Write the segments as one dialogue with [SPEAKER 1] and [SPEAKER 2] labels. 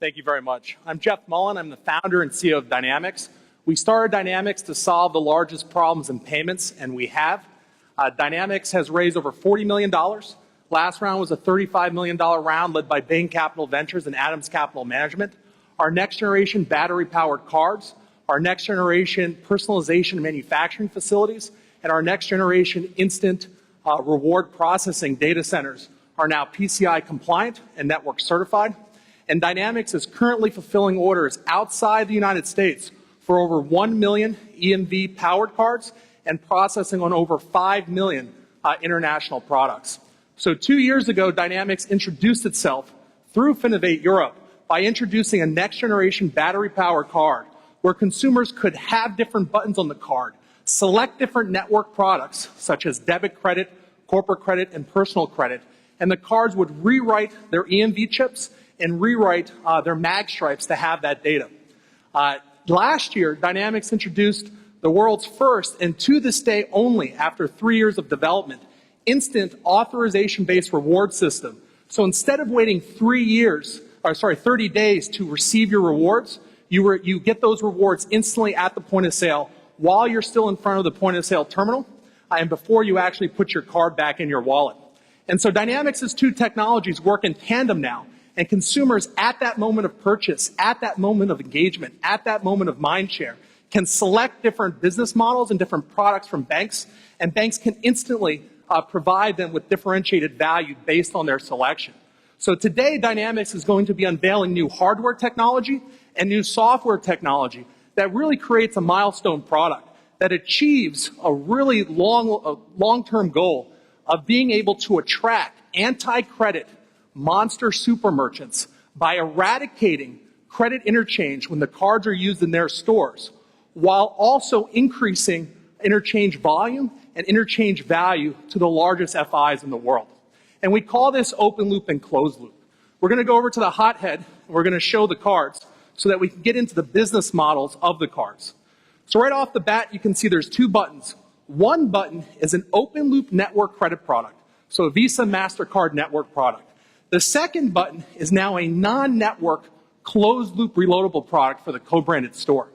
[SPEAKER 1] Thank you very much. I'm Jeff Mullen. I'm the founder and CEO of Dynamics. We started Dynamics to solve the largest problems in payments, and we have. Dynamics has raised over $40 million. Last round was a $35 million round led by Bain Capital Ventures and Adams Capital Management. Our next generation battery-powered cards, our next generation personalization manufacturing facilities, and our next generation instant reward processing data centers are now PCI compliant and network certified. And Dynamics is currently fulfilling orders outside the United States for over 1 million EMV powered cards and processing on over 5 million international products. So 2 years ago, Dynamics introduced itself through FinovateEurope by introducing a next generation battery powered card where consumers could have different buttons on the card, select different network products such as debit credit, corporate credit, and personal credit, and the cards would rewrite their EMV chips and rewrite their mag stripes to have that data. Last year, Dynamics introduced the world's first, and to this day only, after 3 years of development, instant authorization-based reward system. So instead of waiting 30 days to receive your rewards, you get those rewards instantly at the point of sale while you're still in front of the point of sale terminal and before you actually put your card back in your wallet. And so Dynamics' two technologies work in tandem now. And consumers at that moment of purchase, at that moment of engagement, at that moment of mind share, can select different business models and different products from banks, and banks can instantly provide them with differentiated value based on their selection. So today, Dynamics is going to be unveiling new hardware technology and new software technology that really creates a milestone product that achieves a really long-term goal of being able to attract anti-credit monster super merchants by eradicating credit interchange when the cards are used in their stores, while also increasing interchange volume and interchange value to the largest FIs in the world. And we call this open loop and closed loop. We're going to go over to the hothead, and we're going to show the cards so that we can get into the business models of the cards. So right off the bat, you can see there's two buttons. One button is an open loop network credit product, so a Visa MasterCard network product. The second button is now a non-network closed-loop reloadable product for the co-branded store.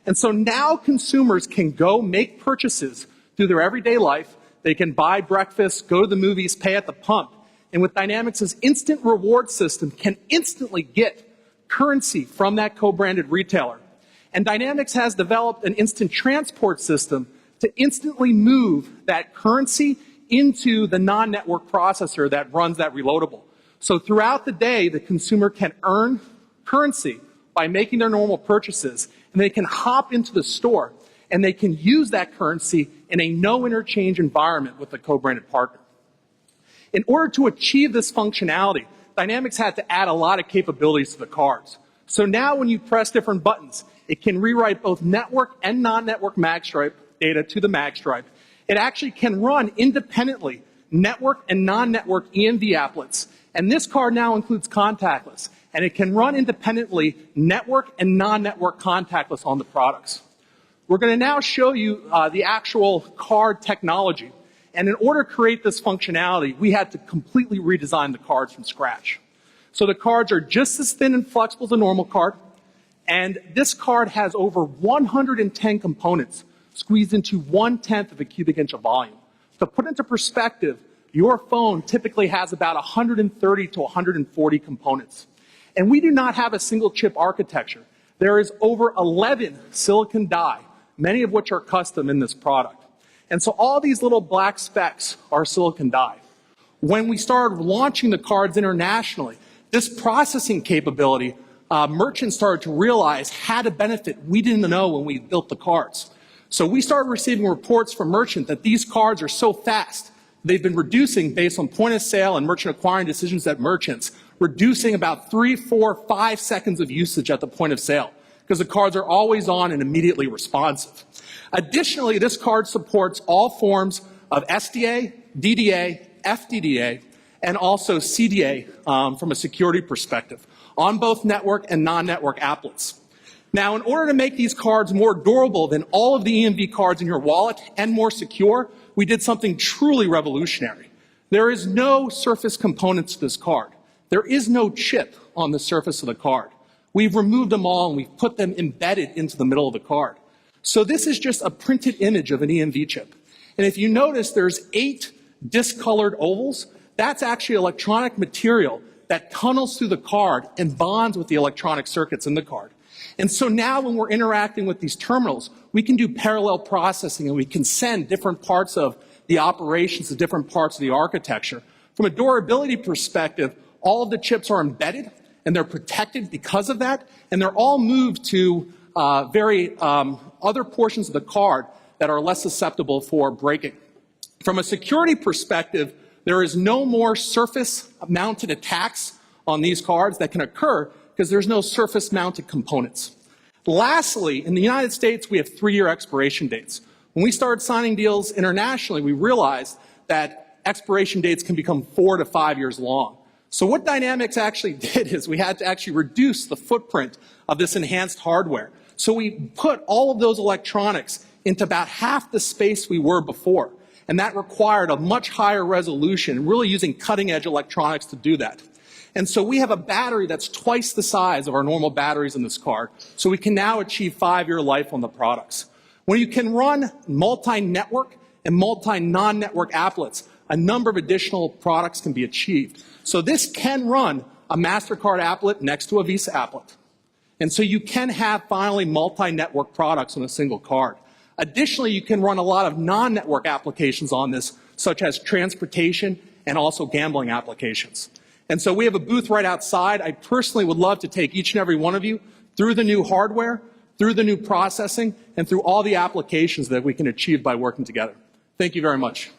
[SPEAKER 1] And so now consumers can go make purchases through their everyday life. They can buy breakfast, go to the movies, pay at the pump. And with Dynamics' instant reward system, can instantly get currency from that co-branded retailer. And Dynamics has developed an instant transport system to instantly move that currency into the non-network processor that runs that reloadable. So throughout the day, the consumer can earn currency by making their normal purchases, and they can hop into the store, and they can use that currency in a no interchange environment with a co-branded partner. In order to achieve this functionality, Dynamics had to add a lot of capabilities to the cards. So now when you press different buttons, it can rewrite both network and non-network magstripe data to the magstripe. It actually can run independently network and non-network EMV applets. And this card now includes contactless, and it can run independently network and non-network contactless on the products. We're going to now show you the actual card technology. And in order to create this functionality, we had to completely redesign the cards from scratch. So the cards are just as thin and flexible as a normal card, and this card has over 110 components squeezed into 1/10 of a cubic inch of volume. To put into perspective, your phone typically has about 130 to 140 components. And we do not have a single chip architecture. There is over 11 silicon die, many of which are custom in this product. And so all these little black specks are silicon die. When we started launching the cards internationally, this processing capability, merchants started to realize had a benefit we didn't know when we built the cards. So we started receiving reports from merchants that these cards are so fast. They've been reducing, based on point of sale and merchant acquiring decisions at merchants, reducing about 3, 4, 5 seconds of usage at the point of sale because the cards are always on and immediately responsive. Additionally, this card supports all forms of SDA, DDA, FDDA, and also CDA from a security perspective on both network and non-network applets. Now, in order to make these cards more durable than all of the EMV cards in your wallet and more secure, we did something truly revolutionary. There is no surface components to this card. There is no chip on the surface of the card. we've removed them all and we've put them embedded into the middle of the card. So this is just a printed image of an EMV chip. And if you notice, there's 8 discolored ovals. That's actually electronic material that tunnels through the card and bonds with the electronic circuits in the card. And so now when we're interacting with these terminals, we can do parallel processing and we can send different parts of the operations to different parts of the architecture. From a durability perspective, all of the chips are embedded and they're protected because of that, and they're all moved to other portions of the card that are less susceptible for breaking. From a security perspective, there is no more surface-mounted attacks on these cards that can occur because there's no surface-mounted components. Lastly, in the United States, we have 3-year expiration dates. When we started signing deals internationally, we realized that expiration dates can become 4 to 5 years long. So what Dynamics actually did is we had to actually reduce the footprint of this enhanced hardware. So we put all of those electronics into about half the space we were before. And that required a much higher resolution, really using cutting-edge electronics to do that. And so we have a battery that's twice the size of our normal batteries in this card, so we can now achieve 5-year life on the products. When you can run multi-network and multi-non-network applets, a number of additional products can be achieved. So this can run a MasterCard applet next to a Visa applet. And so you can have finally multi-network products on a single card. Additionally, you can run a lot of non-network applications on this, such as transportation and also gambling applications. And so we have a booth right outside. I personally would love to take each and every one of you through the new hardware, through the new processing, and through all the applications that we can achieve by working together. Thank you very much.